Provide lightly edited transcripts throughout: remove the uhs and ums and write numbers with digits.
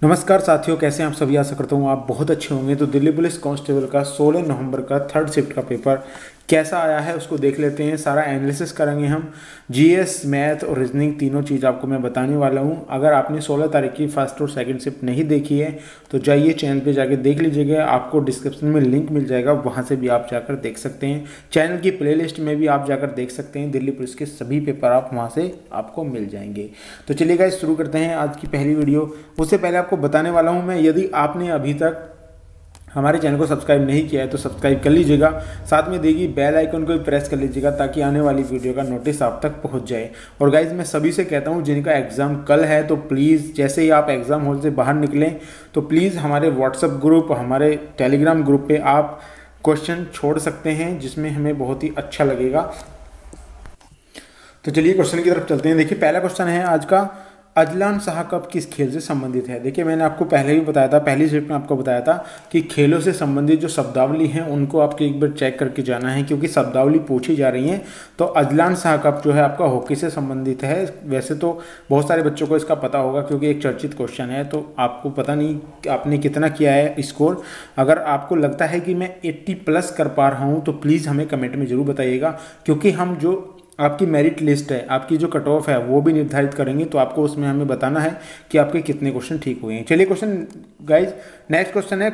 नमस्कार साथियों, कैसे हैं आप सभी। आशा करता हूँ आप बहुत अच्छे होंगे। तो दिल्ली पुलिस कांस्टेबल का 16 नवंबर का थर्ड शिफ्ट का पेपर कैसा आया है उसको देख लेते हैं। सारा एनालिसिस करेंगे हम। जीएस, मैथ और रीजनिंग तीनों चीज़ आपको मैं बताने वाला हूँ। अगर आपने 16 तारीख की फर्स्ट और सेकंड शिफ्ट नहीं देखी है तो जाइए चैनल पे जाके देख लीजिएगा। आपको डिस्क्रिप्शन में लिंक मिल जाएगा, वहाँ से भी आप जाकर देख सकते हैं। चैनल की प्लेलिस्ट में भी आप जाकर देख सकते हैं। दिल्ली पुलिस के सभी पेपर आप वहाँ से आपको मिल जाएंगे। तो चलिए गाइस, शुरू करते हैं आज की पहली वीडियो। उससे पहले आपको बताने वाला हूँ मैं, यदि आपने अभी तक हमारे चैनल को सब्सक्राइब नहीं किया है तो सब्सक्राइब कर लीजिएगा। साथ में देगी बेल आइकन को भी प्रेस कर लीजिएगा ताकि आने वाली वीडियो का नोटिस आप तक पहुंच जाए। और गाइज मैं सभी से कहता हूं जिनका एग्ज़ाम कल है तो प्लीज़ जैसे ही आप एग्ज़ाम हॉल से बाहर निकलें तो प्लीज़ हमारे व्हाट्सएप ग्रुप, हमारे टेलीग्राम ग्रुप पे आप क्वेश्चन छोड़ सकते हैं, जिसमें हमें बहुत ही अच्छा लगेगा। तो चलिए क्वेश्चन की तरफ चलते हैं। देखिए पहला क्वेश्चन है आज का, अजलान शाह कप किस खेल से संबंधित है। देखिए मैंने आपको पहले भी बताया था, पहली शिफ्ट में आपको बताया था कि खेलों से संबंधित जो शब्दावली हैं उनको आपको एक बार चेक करके जाना है, क्योंकि शब्दावली पूछी जा रही हैं। तो अजलान शाह कप जो है आपका हॉकी से संबंधित है। वैसे तो बहुत सारे बच्चों को इसका पता होगा क्योंकि एक चर्चित क्वेश्चन है। तो आपको पता नहीं आपने कितना किया है स्कोर। अगर आपको लगता है कि मैं 80+ कर पा रहा हूँ तो प्लीज़ हमें कमेंट में ज़रूर बताइएगा, क्योंकि हम जो आपकी मेरिट लिस्ट है, आपकी जो कट ऑफ है वो भी निर्धारित करेंगे। तो आपको उसमें हमें बताना है कि आपके कितने क्वेश्चन ठीक हुए हैं। चलिए क्वेश्चन गाइज, नेक्स्ट क्वेश्चन है,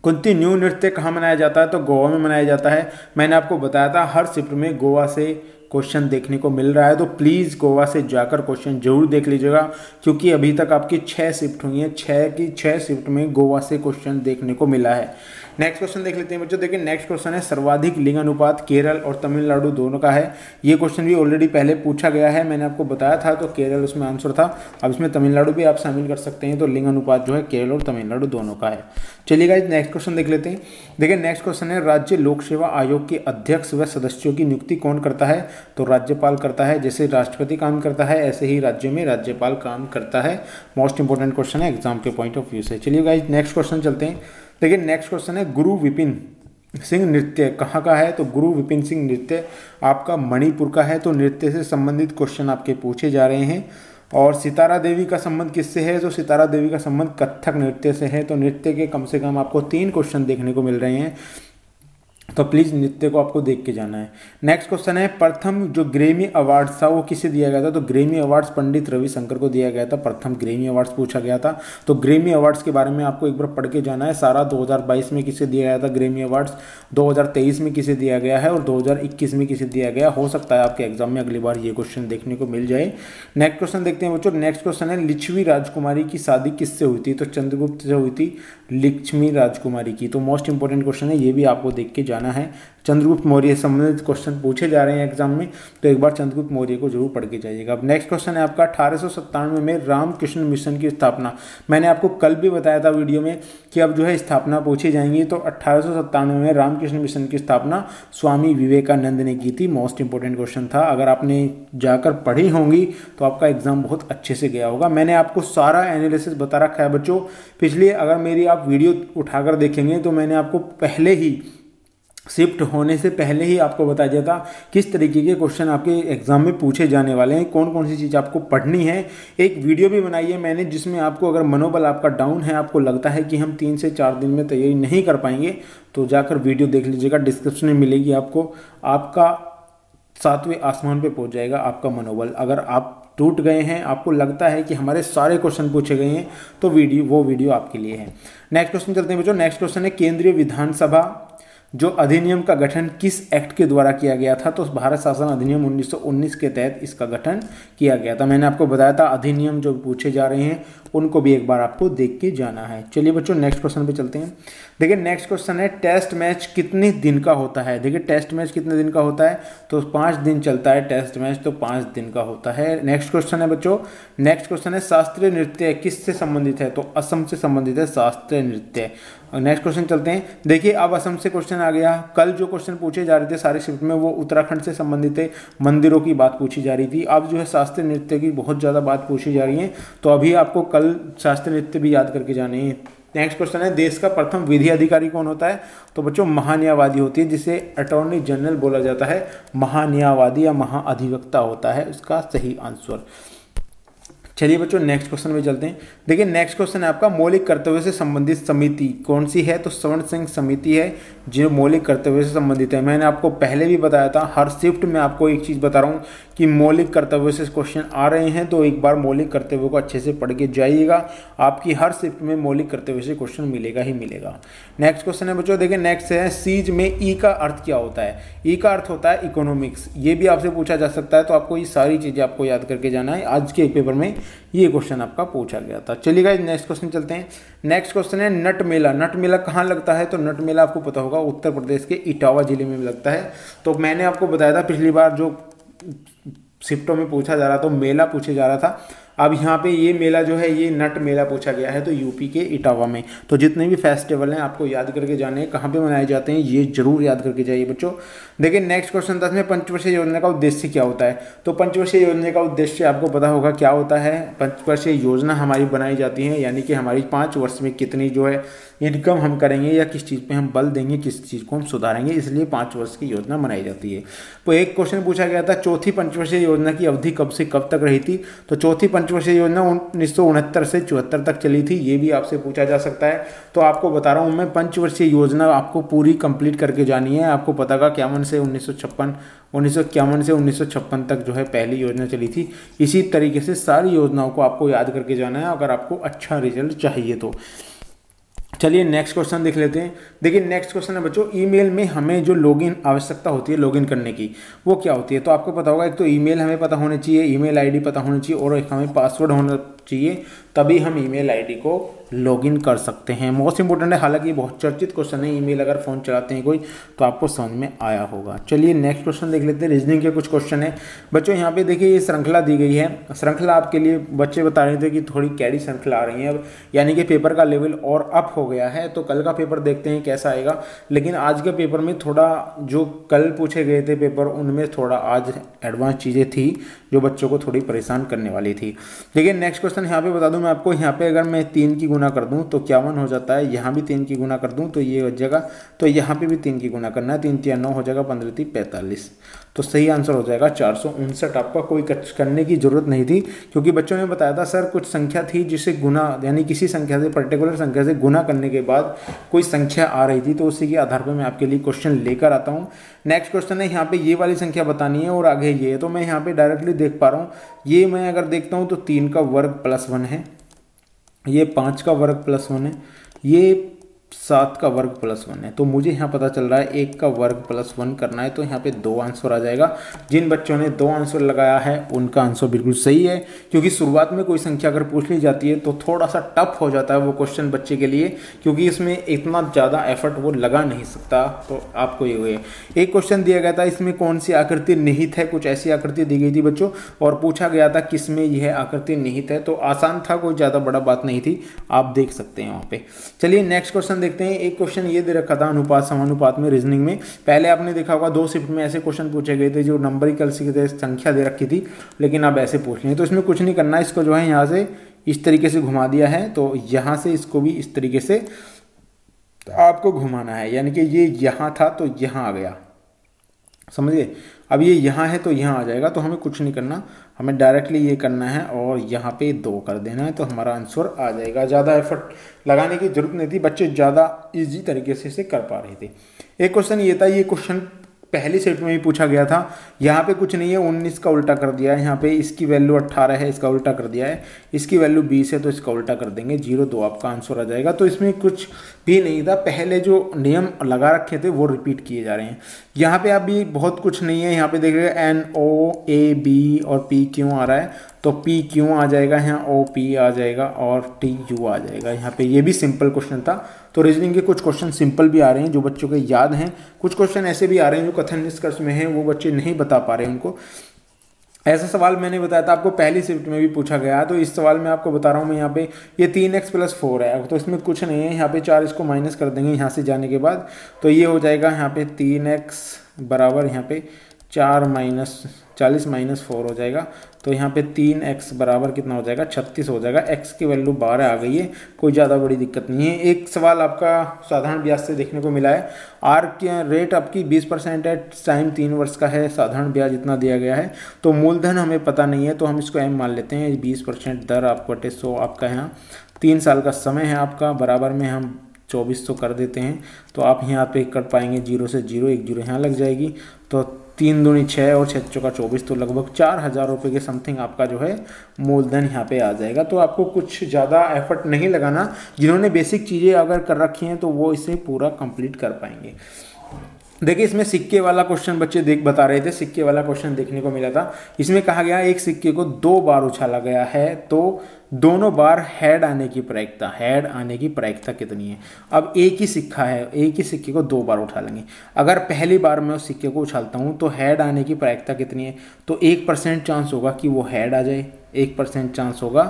कुंती न्यू नृत्य कहाँ मनाया जाता है। तो गोवा में मनाया जाता है। मैंने आपको बताया था हर शिफ्ट में गोवा से क्वेश्चन देखने को मिल रहा है, तो प्लीज़ गोवा से जाकर क्वेश्चन जरूर देख लीजिएगा, क्योंकि अभी तक आपकी 6 शिफ्ट हुई हैं, 6 की 6 शिफ्ट में गोवा से क्वेश्चन देखने को मिला है। नेक्स्ट क्वेश्चन देख लेते हैं बच्चों। देखिए नेक्स्ट क्वेश्चन है, सर्वाधिक लिंग अनुपात केरल और तमिलनाडु दोनों का है। ये क्वेश्चन भी ऑलरेडी पहले पूछा गया है, मैंने आपको बताया था। तो केरल उसमें आंसर था, अब इसमें तमिलनाडु भी आप शामिल कर सकते हैं। तो लिंग अनुपात जो है केरल और तमिलनाडु दोनों का है। चलिए गाइस नेक्स्ट क्वेश्चन देख लेते हैं। देखिए नेक्स्ट क्वेश्चन है, राज्य लोक सेवा आयोग के अध्यक्ष व सदस्यों की नियुक्ति कौन करता है। तो राज्यपाल करता है। जैसे राष्ट्रपति काम करता है ऐसे ही राज्य में राज्यपाल काम करता है। मोस्ट इंपोर्टेंट क्वेश्चन है एग्जाम के पॉइंट ऑफ व्यू से। चलिए गाइस नेक्स्ट क्वेश्चन चलते हैं। देखिए नेक्स्ट क्वेश्चन है, गुरु विपिन सिंह नृत्य कहाँ का है। तो गुरु विपिन सिंह नृत्य आपका मणिपुर का है। तो नृत्य से संबंधित क्वेश्चन आपके पूछे जा रहे हैं। और सितारा देवी का संबंध किससे है। तो सितारा देवी का संबंध कथक नृत्य से है। तो नृत्य के कम से कम आपको 3 क्वेश्चन देखने को मिल रहे हैं, तो प्लीज़ नृत्य को आपको देख के जाना है। नेक्स्ट क्वेश्चन है, प्रथम जो ग्रेमी अवार्ड्स था वो किसे दिया गया था। तो ग्रेमी अवार्ड्स पंडित रविशंकर को दिया गया था। प्रथम ग्रेमी अवार्ड्स पूछा गया था। तो ग्रेमी अवार्ड्स के बारे में आपको एक बार पढ़ के जाना है सारा। 2022 में किसे दिया गया था ग्रेमी अवार्ड्स, 2023 में किसे दिया गया है और 2021 में किसे दिया गया। हो सकता है आपके एग्जाम में अगली बार ये क्वेश्चन देखने को मिल जाए। नेक्स्ट क्वेश्चन देखते हैं बच्चों। नेक्स्ट क्वेश्चन है, लिच्छवी राजकुमारी की शादी किससे हुई थी। तो चंद्रगुप्त से हुई थी लक्ष्मी राजकुमारी की। तो मोस्ट इंपोर्टेंट क्वेश्चन है, ये भी आपको देख के जाना है। चंद्रगुप्त मौर्य से संबंधित क्वेश्चन पूछे जा रहे हैं एग्जाम में, तो एक बार चंद्रगुप्त मौर्य को जरूर पढ़ के जाइएगा। अब नेक्स्ट क्वेश्चन है आपका, 1897 में रामकृष्ण मिशन की स्थापना। मैंने आपको कल भी बताया था वीडियो में कि अब जो है स्थापना पूछी जाएंगी। तो 1897 में रामकृष्ण मिशन की स्थापना स्वामी विवेकानंद ने की थी। मोस्ट इंपोर्टेंट क्वेश्चन था, अगर आपने जाकर पढ़ी होंगी तो आपका एग्जाम बहुत अच्छे से गया होगा। मैंने आपको सारा एनालिसिस बता रखा है बच्चों। पिछले अगर मेरी आप वीडियो उठाकर देखेंगे तो मैंने आपको पहले ही शिफ्ट होने से पहले ही आपको बता दिया था किस तरीके के क्वेश्चन आपके एग्जाम में पूछे जाने वाले हैं, कौन कौन सी चीज़ आपको पढ़नी है। एक वीडियो भी बनाई है मैंने जिसमें आपको अगर मनोबल आपका डाउन है, आपको लगता है कि हम 3 से 4 दिन में तैयारी नहीं कर पाएंगे, तो जाकर वीडियो देख लीजिएगा। डिस्क्रिप्शन में मिलेगी आपको, आपका 7वें आसमान पे पहुंच जाएगा आपका मनोबल। अगर आप टूट गए हैं, आपको लगता है कि हमारे सारे क्वेश्चन पूछे गए हैं, तो वो वीडियो आपके लिए है। नेक्स्ट क्वेश्चन चलते हैं बच्चों। नेक्स्ट क्वेश्चन है, केंद्रीय विधानसभा जो अधिनियम का गठन किस एक्ट के द्वारा किया गया था। तो भारत शासन अधिनियम 1919 के तहत इसका गठन किया गया था। मैंने आपको बताया था अधिनियम जो पूछे जा रहे हैं उनको भी एक बार आपको देख के जाना है। चलिए बच्चों नेक्स्ट क्वेश्चन पे चलते हैं। देखिए नेक्स्ट क्वेश्चन है, टेस्ट मैच कितने दिन का होता है। देखिए टेस्ट मैच कितने दिन का होता है। तो 5 दिन चलता है टेस्ट मैच, तो 5 दिन का होता है। नेक्स्ट क्वेश्चन है बच्चों, नेक्स्ट क्वेश्चन है, शास्त्रीय नृत्य किससे संबंधित है। तो असम से संबंधित है शास्त्रीय नृत्य। नेक्स्ट क्वेश्चन चलते हैं। देखिए अब असम से क्वेश्चन आ गया। कल जो क्वेश्चन पूछे जा रहे थे सारे शिफ्ट में वो उत्तराखंड से संबंधित थे, मंदिरों की बात पूछी जा रही थी। अब जो है शास्त्रीय नृत्य की बहुत ज़्यादा बात पूछी जा रही है, तो अभी आपको कल शास्त्रीय नृत्य भी याद करके जाने हैं। नेक्स्ट क्वेश्चन है, देश का प्रथम विधि अधिकारी कौन होता है। तो बच्चों महान्यायवादी होती है, जिसे अटॉर्नी जनरल बोला जाता है। महान्यायवादी या महाअधिवक्ता होता है उसका सही आंसर। चलिए बच्चों नेक्स्ट क्वेश्चन में चलते हैं। देखिए नेक्स्ट क्वेश्चन है आपका मौलिक कर्तव्य से संबंधित समिति कौन सी है, तो स्वर्ण सिंह समिति है जो मौलिक कर्तव्य से संबंधित है। मैंने आपको पहले भी बताया था, हर शिफ्ट में आपको एक चीज़ बता रहा हूँ कि मौलिक कर्तव्य से क्वेश्चन आ रहे हैं, तो एक बार मौलिक कर्तव्य को अच्छे से पढ़ के जाइएगा, आपकी हर शिफ्ट में मौलिक कर्तव्य से क्वेश्चन मिलेगा ही मिलेगा। नेक्स्ट क्वेश्चन है बच्चों, देखिए नेक्स्ट है सीज में ई का अर्थ क्या होता है। ई का अर्थ होता है इकोनॉमिक्स, ये भी आपसे पूछा जा सकता है, तो आपको ये सारी चीज़ें आपको याद करके जाना है। आज के पेपर में ये क्वेश्चन आपका पूछा गया था। चलिए गाइस नेक्स्ट क्वेश्चन चलते हैं। नेक्स्ट क्वेश्चन है नट मेला। नट मेला कहाँ लगता है, तो नट मेला आपको पता होगा उत्तर प्रदेश के इटावा जिले में लगता है। तो मैंने आपको बताया था पिछली बार जो शिफ्टों में पूछा जा रहा था, तो मेला पूछे जा रहा था। अब यहाँ पे ये मेला जो है ये नट मेला पूछा गया है, तो यूपी के इटावा में। तो जितने भी फेस्टिवल हैं आपको याद करके जाने हैं, कहाँ पे मनाए जाते हैं ये जरूर याद करके जाइए बच्चों। देखिए नेक्स्ट क्वेश्चन 10 में पंचवर्षीय योजना का उद्देश्य क्या होता है। तो पंचवर्षीय योजना का उद्देश्य आपको पता होगा क्या होता है। पंचवर्षीय योजना हमारी बनाई जाती है, यानी कि हमारी 5 वर्ष में कितनी जो है इनकम हम करेंगे या किस चीज़ पे हम बल देंगे, किस चीज़ को हम सुधारेंगे, इसलिए 5 वर्ष की योजना बनाई जाती है। तो एक क्वेश्चन पूछा गया था चौथी पंचवर्षीय योजना की अवधि कब से कब तक रही थी। तो चौथी पंचवर्षीय योजना 1969 से 74 तक चली थी, ये भी आपसे पूछा जा सकता है। तो आपको बता रहा हूँ मैं, पंचवर्षीय योजना आपको पूरी कंप्लीट करके जानी है। आपको पता का 1951 से 1956 तक जो है पहली योजना चली थी। इसी तरीके से सारी योजनाओं को आपको याद करके जाना है अगर आपको अच्छा रिजल्ट चाहिए तो। चलिए नेक्स्ट क्वेश्चन देख लेते हैं। देखिए नेक्स्ट क्वेश्चन है बच्चों, ईमेल में हमें जो लॉगिन आवश्यकता होती है लॉगिन करने की, वो क्या होती है। तो आपको पता होगा एक तो ईमेल हमें पता होनी चाहिए, ईमेल आईडी पता होनी चाहिए, और एक हमें पासवर्ड होना चाहिए, तभी हम ईमेल आईडी को लॉगिन कर सकते हैं। मोस्ट इंपोर्टेंट है, हालांकि बहुत चर्चित क्वेश्चन है। ईमेल अगर फ़ोन चलाते हैं कोई तो आपको समझ में आया होगा। चलिए नेक्स्ट क्वेश्चन देख लेते हैं। रीजनिंग के कुछ क्वेश्चन है बच्चों। यहाँ पे देखिए ये श्रृंखला दी गई है। श्रृंखला आपके लिए बच्चे बता रहे थे कि थोड़ी कैडी श्रृंखला आ रही है अब, यानी कि पेपर का लेवल और अप हो गया है। तो कल का पेपर देखते हैं कैसा आएगा। लेकिन आज के पेपर में थोड़ा जो कल पूछे गए थे पेपर, उनमें थोड़ा आज एडवांस चीज़ें थी जो बच्चों को थोड़ी परेशान करने वाली थी। देखिए नेक्स्ट क्वेश्चन यहाँ पे बता दूं मैं आपको, यहाँ पे अगर मैं 3 की गुना कर दूं तो 51 हो जाता है। यहाँ भी 3 की गुना कर दूं तो ये हो जाएगा। तो यहाँ पे भी 3 की गुना करना है, 3 3 9 हो जाएगा, 15 3 45। तो सही आंसर हो जाएगा 459। आपका कोई करने की जरूरत नहीं थी, क्योंकि बच्चों ने बताया था सर कुछ संख्या थी जिसे गुना, यानी किसी संख्या से, पर्टिकुलर संख्या से गुना करने के बाद कोई संख्या आ रही थी, तो उसी के आधार पर मैं आपके लिए क्वेश्चन लेकर आता हूँ। नेक्स्ट क्वेश्चन है, यहाँ पे ये वाली संख्या बतानी है और आगे ये है। तो मैं यहाँ पे डायरेक्टली देख पा रहा हूँ, ये मैं अगर देखता हूँ तो 3 का वर्ग प्लस 1 है, ये 5 का वर्ग प्लस 1 है, ये 7 का वर्ग प्लस 1 है। तो मुझे यहाँ पता चल रहा है 1 का वर्ग प्लस 1 करना है। तो यहाँ पे 2 आंसर आ जाएगा। जिन बच्चों ने 2 आंसर लगाया है उनका आंसर बिल्कुल सही है, क्योंकि शुरुआत में कोई संख्या अगर पूछ ली जाती है तो थोड़ा सा टफ हो जाता है वो क्वेश्चन बच्चे के लिए, क्योंकि इसमें इतना ज़्यादा एफर्ट वो लगा नहीं सकता। तो आपको ये हुए एक क्वेश्चन दिया गया था, इसमें कौन सी आकृति निहित है। कुछ ऐसी आकृति दी गई थी बच्चों, और पूछा गया था किसमें यह आकृति निहित है। तो आसान था, कोई ज़्यादा बड़ा बात नहीं थी, आप देख सकते हैं वहाँ पे। चलिए नेक्स्ट क्वेश्चन देखते हैं। एक क्वेश्चन ये दे रखा था अनुपात समानुपात में रीजनिंग में। पहले आपने देखा होगा 2 शिफ्ट में ऐसे क्वेश्चन पूछे गए थे जो नंबरिकल से संख्या दे रखी थी, लेकिन अब ऐसे पूछ लें। तो इसमें कुछ नहीं करना है, इसको जो है यहाँ से इस तरीके से घुमा दिया है, तो यहाँ से इसको भी इस तरीके से आपको घुमाना है, यानी कि ये यहाँ था तो यहाँ आ गया, समझिए। अब ये यहाँ है तो यहाँ आ जाएगा। तो हमें कुछ नहीं करना, हमें डायरेक्टली ये करना है और यहाँ पे 2 कर देना है, तो हमारा आंसर आ जाएगा। ज़्यादा एफर्ट लगाने की जरूरत नहीं थी, बच्चे ज़्यादा इजी तरीके से इसे कर पा रहे थे। एक क्वेश्चन ये था, ये क्वेश्चन पहली सेट में भी पूछा गया था। यहाँ पे कुछ नहीं है, 19 का उल्टा कर दिया है। यहाँ पे इसकी वैल्यू 18 है, इसका उल्टा कर दिया है। इसकी वैल्यू 20 है तो इसका उल्टा कर देंगे, 0 आपका आंसर आ जाएगा। तो इसमें कुछ भी नहीं था, पहले जो नियम लगा रखे थे वो रिपीट किए जा रहे हैं। यहाँ पे अभी बहुत कुछ नहीं है। यहाँ पे देख रहे हैं NOAB और PQ आ रहा है, तो PQ आ जाएगा, यहाँ OP आ जाएगा और TU आ जाएगा। यहाँ पे ये भी सिंपल क्वेश्चन था। तो रीजनिंग के कुछ क्वेश्चन सिंपल भी आ रहे हैं जो बच्चों के याद हैं, कुछ क्वेश्चन ऐसे भी आ रहे हैं जो कथन निष्कर्ष में हैं, वो बच्चे नहीं बता पा रहे हैं उनको। ऐसा सवाल मैंने बताया था आपको पहली शिफ्ट में भी पूछा गया, तो इस सवाल में आपको बता रहा हूँ मैं। यहाँ पे ये 3x + 4 है, तो इसमें कुछ नहीं है। यहाँ पे 4 इसको माइनस कर देंगे यहाँ से जाने के बाद, तो ये हो जाएगा यहाँ पे 3x बराबर यहाँ पे 4 40 माइनस 4 हो जाएगा, तो यहाँ पे 3x बराबर कितना हो जाएगा, 36 हो जाएगा। x की वैल्यू 12 आ गई है, कोई ज़्यादा बड़ी दिक्कत नहीं है। एक सवाल आपका साधारण ब्याज से देखने को मिला है, आर की रेट आपकी 20% है, टाइम 3 वर्ष का है, साधारण ब्याज इतना दिया गया है, तो मूलधन हमें पता नहीं है तो हम इसको m मान लेते हैं। 20% दर आपको बटे 100 आपका यहाँ 3 साल का समय है आपका, बराबर में हम 2400 कर देते हैं, तो आप यहाँ पे कर पाएंगे 0 से 0, 1 जीरो यहाँ लग जाएगी, तो 3 दूनी 6 और 6 चौका 24, तो लगभग 4000 रुपये के समथिंग आपका जो है मूलधन यहाँ पे आ जाएगा। तो आपको कुछ ज़्यादा एफर्ट नहीं लगाना, जिन्होंने बेसिक चीज़ें अगर कर रखी हैं तो वो इसे पूरा कंप्लीट कर पाएंगे। देखिए इसमें सिक्के वाला क्वेश्चन बच्चे बता रहे थे, सिक्के वाला क्वेश्चन देखने को मिला था। इसमें कहा गया एक सिक्के को 2 बार उछाला गया है, तो दोनों बार हेड आने की प्रायिकता कितनी है। अब एक ही सिक्का है, एक ही सिक्के को 2 बार उठा लेंगे। अगर पहली बार मैं उस सिक्के को उछालता हूँ तो हेड आने की प्रायिकता कितनी है, तो 1% चांस होगा कि वो हेड आ जाए, 1% चांस होगा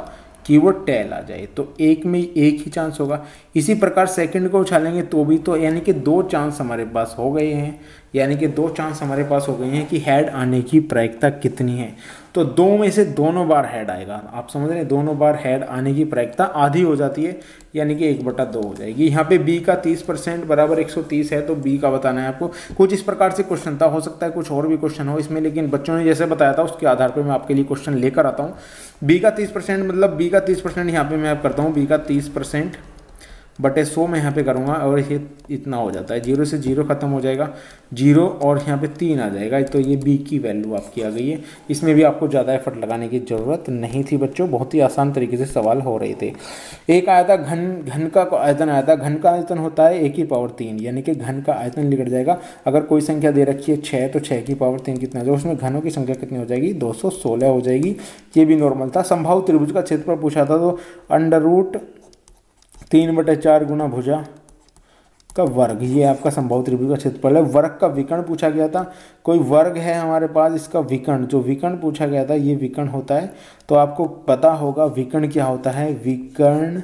कि वो टेल आ जाए, तो एक में एक ही चांस होगा। इसी प्रकार सेकंड को उछालेंगे तो भी, तो यानी कि 2 चांस हमारे पास हो गए हैं, यानी कि 2 चांस हमारे पास हो गए हैं कि हेड आने की प्रायिकता कितनी है। तो 2 में से दोनों बार हेड आएगा, आप समझ रहे हैं, दोनों बार हेड आने की प्रायिकता आधी हो जाती है, यानी कि 1/2 हो जाएगी। यहाँ पे b का 30% बराबर 130 है, तो b का बताना है आपको। कुछ इस प्रकार से क्वेश्चन था, हो सकता है कुछ और भी क्वेश्चन हो इसमें, लेकिन बच्चों ने जैसे बताया था उसके आधार पर मैं आपके लिए क्वेश्चन लेकर आता हूँ। b का 30% मतलब b का 30% यहाँ पे मैं आप करता हूँ, b का 30% बटे 100 में यहाँ पे करूँगा, और ये इतना हो जाता है, 0 से 0 खत्म हो जाएगा, 0 और यहाँ पे 3 आ जाएगा, तो ये b की वैल्यू आपकी आ गई है। इसमें भी आपको ज़्यादा एफर्ट लगाने की ज़रूरत नहीं थी बच्चों, बहुत ही आसान तरीके से सवाल हो रहे थे। एक आया था घन का आयतन आया था, घन का आयतन होता है a की पावर 3, यानी कि घन का आयतन निकल जाएगा। अगर कोई संख्या दे रखी है 6, तो 6 की पावर 3 कितना है, उसमें घनों की संख्या कितनी हो जाएगी, 216 हो जाएगी। ये भी नॉर्मल था। समबाहु त्रिभुज का क्षेत्रफल पूछा था, तो √3/4 गुना भुजा का वर्ग, ये आपका समबाहु त्रिभुज का क्षेत्रफल है। वर्ग का विकर्ण पूछा गया था, कोई वर्ग है हमारे पास, इसका विकर्ण, जो विकर्ण पूछा गया था ये विकर्ण होता है, तो आपको पता होगा विकर्ण क्या होता है, विकर्ण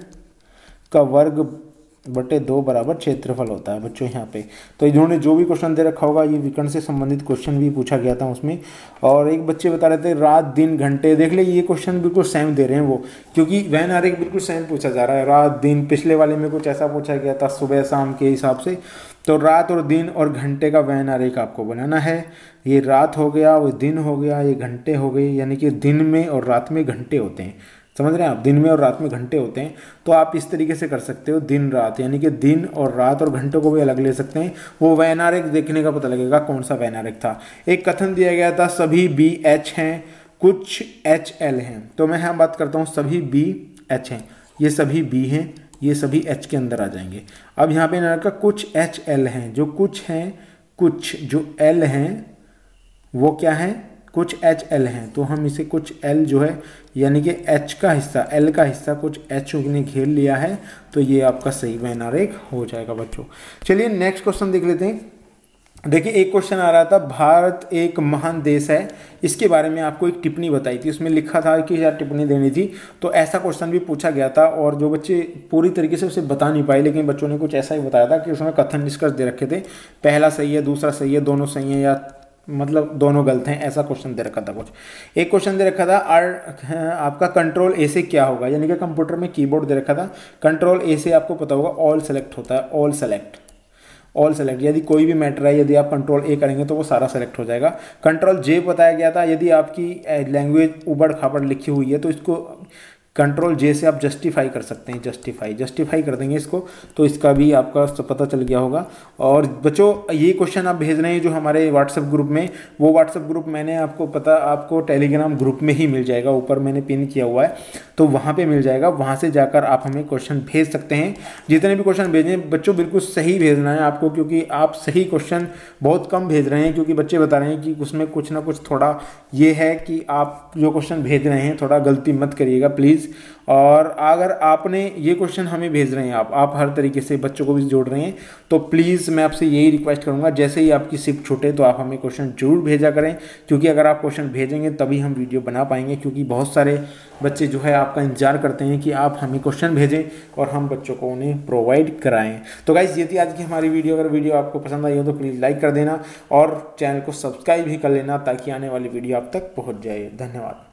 का वर्ग बटे 2 बराबर क्षेत्रफल होता है बच्चों यहाँ पे। तो इन्होंने जो भी क्वेश्चन दे रखा होगा ये विकर्ण से संबंधित क्वेश्चन भी पूछा गया था उसमें। और एक बच्चे बता रहे थे रात दिन घंटे, देख ले ये क्वेश्चन बिल्कुल सेम दे रहे हैं वो, क्योंकि वैन आरेख बिल्कुल सेम पूछा जा रहा है, रात दिन। पिछले वाले में कुछ ऐसा पूछा गया था सुबह शाम के हिसाब से, तो रात और दिन और घंटे का वैन आरेख आपको बनाना है। ये रात हो गया, वो दिन हो गया, ये घंटे हो गए, यानी कि दिन में और रात में घंटे होते हैं, समझ रहे हैं आप, दिन में और रात में घंटे होते हैं। तो आप इस तरीके से कर सकते हो दिन रात, यानी कि दिन और रात और घंटों को भी अलग ले सकते हैं। वो वैन आरेख देखने का पता लगेगा कौन सा वैन आरेख था। एक कथन दिया गया था सभी BH हैं, कुछ HL हैं, तो मैं यहाँ बात करता हूँ सभी BH हैं, ये सभी B हैं, ये सभी H के अंदर आ जाएंगे। अब यहाँ पे ना कुछ HL हैं, जो कुछ हैं, कुछ जो L हैं वो क्या है, कुछ HL हैं, तो हम इसे कुछ L जो है यानी कि H का हिस्सा, L का हिस्सा कुछ H ने घेर लिया है, तो ये आपका सही वैन आरेख हो जाएगा बच्चों। चलिए नेक्स्ट क्वेश्चन देख लेते हैं। देखिए एक क्वेश्चन आ रहा था, भारत एक महान देश है, इसके बारे में आपको एक टिप्पणी बताई थी, उसमें लिखा था कि यार टिप्पणी देनी थी, तो ऐसा क्वेश्चन भी पूछा गया था। और जो बच्चे पूरी तरीके से उसे बता नहीं पाए, लेकिन बच्चों ने कुछ ऐसा ही बताया था कि उसमें कथन निष्कर्ष दे रखे थे, पहला सही है, दूसरा सही है, दोनों सही है, या मतलब दोनों गलत हैं, ऐसा क्वेश्चन दे रखा था कुछ। एक क्वेश्चन दे रखा था आपका कंट्रोल ए से क्या होगा, यानी कि कंप्यूटर में कीबोर्ड दे रखा था, कंट्रोल ए से आपको पता होगा ऑल सेलेक्ट होता है, ऑल सेलेक्ट, ऑल सेलेक्ट, यदि कोई भी मैटर है यदि आप कंट्रोल ए करेंगे तो वो सारा सेलेक्ट हो जाएगा। कंट्रोल जे बताया गया था, यदि आपकी लैंग्वेज उबड़ खाबड़ लिखी हुई है तो इसको कंट्रोल जे से आप जस्टिफाई कर सकते हैं, जस्टिफाई कर देंगे इसको, तो इसका भी आपका पता चल गया होगा। और बच्चों ये क्वेश्चन आप भेज रहे हैं जो हमारे व्हाट्सएप ग्रुप में, वो व्हाट्सएप ग्रुप मैंने आपको टेलीग्राम ग्रुप में ही मिल जाएगा, ऊपर मैंने पिन किया हुआ है, तो वहाँ पे मिल जाएगा, वहाँ से जाकर आप हमें क्वेश्चन भेज सकते हैं। जितने भी क्वेश्चन भेजें बच्चों बिल्कुल सही भेजना है आपको, क्योंकि आप सही क्वेश्चन बहुत कम भेज रहे हैं, क्योंकि बच्चे बता रहे हैं कि उसमें कुछ ना कुछ थोड़ा ये है कि आप जो क्वेश्चन भेज रहे हैं थोड़ा गलती मत करिएगा प्लीज़, प्लीज़। और अगर आपने ये क्वेश्चन हमें भेज रहे हैं, आप हर तरीके से बच्चों को भी जोड़ रहे हैं, तो प्लीज़ मैं आपसे यही रिक्वेस्ट करूँगा, जैसे ही आपकी शिफ्ट छूटे तो आप हमें क्वेश्चन जरूर भेजा करें, क्योंकि अगर आप क्वेश्चन भेजेंगे तभी हम वीडियो बना पाएंगे। क्योंकि बहुत सारे बच्चे जो है आपका इंतजार करते हैं कि आप हमें क्वेश्चन भेजें और हम बच्चों को उन्हें प्रोवाइड कराएं। तो गाइस, ये थी आज की हमारी वीडियो। अगर वीडियो आपको पसंद आई हो तो प्लीज़ लाइक कर देना और चैनल को सब्सक्राइब भी कर लेना, ताकि आने वाली वीडियो आप तक पहुंच जाए। धन्यवाद।